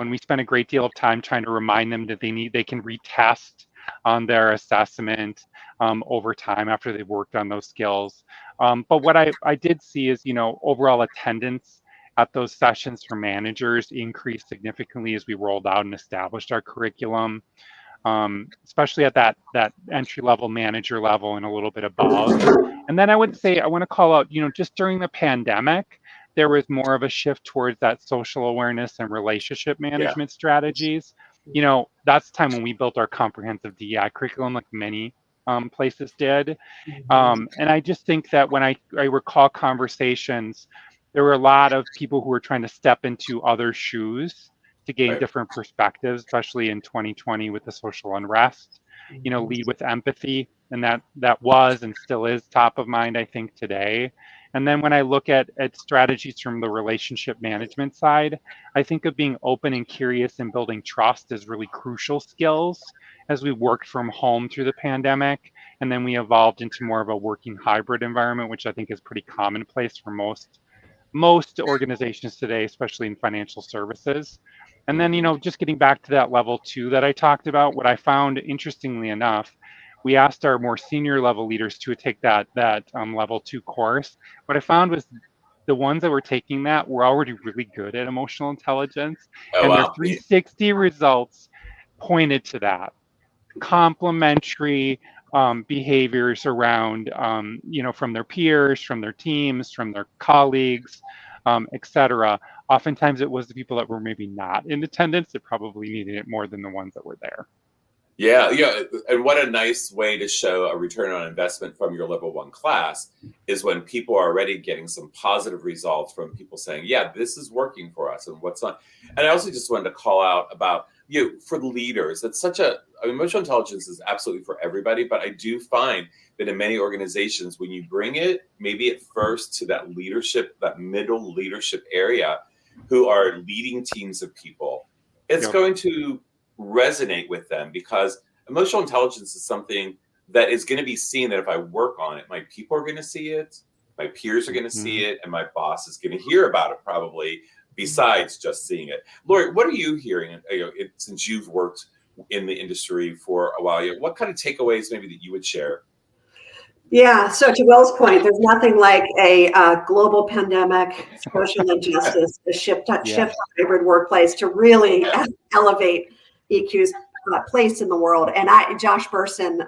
And we spend a great deal of time trying to remind them that they can retest on their assessment over time after they've worked on those skills. But what I did see is, overall attendance at those sessions for managers increased significantly as we rolled out and established our curriculum, especially at that entry level manager level and a little bit above. And then I would say I want to call out, just during the pandemic, there was more of a shift towards that social awareness and relationship Yeah. management strategies. That's the time when we built our comprehensive DEI curriculum, like many places did. And I just think that when I recall conversations, there were a lot of people who were trying to step into other shoes to gain Right. different perspectives, especially in 2020 with the social unrest. Lead with empathy, and that was and still is top of mind, I think, today. And then when I look at strategies from the relationship management side, I think of being open and curious and building trust as really crucial skills as we worked from home through the pandemic. And then we evolved into more of a working hybrid environment, which I think is pretty commonplace for most organizations today, especially in financial services. And then, just getting back to that level 2 that I talked about, what I found, interestingly enough, we asked our more senior level leaders to take that level 2 course. What I found was the ones that were taking that were already really good at emotional intelligence, Oh, and their wow. 360 results pointed to that. Complementary behaviors around, from their peers, from their teams, from their colleagues, etc. Oftentimes it was the people that were maybe not in attendance that probably needed it more than the ones that were there. Yeah, yeah, and what a nice way to show a return on investment from your level 1 class is when people are already getting some positive results from people saying, "Yeah, this is working for us," and what's not. And I also just wanted to call out about for the leaders. It's emotional intelligence is absolutely for everybody, but I do find that in many organizations, when you bring it maybe at first to that leadership, that middle leadership area, who are leading teams of people, it's Yep. going to resonate with them because emotional intelligence is something that is going to be seen that if I work on it, my people are going to see it, my peers are going to see it, and my boss is going to hear about it probably besides just seeing it. Lori, what are you hearing since you've worked in the industry for a while? What kind of takeaways maybe that you would share? Yeah, so to Will's point, there's nothing like a global pandemic, social injustice, a shift to hybrid workplace to really elevate EQ's place in the world. And Josh Bersin,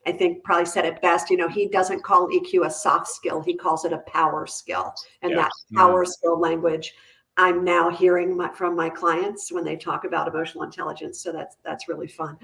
I think probably said it best. He doesn't call EQ a soft skill; he calls it a power skill. And that power skill language, I'm now hearing from my clients when they talk about emotional intelligence. So that's really fun.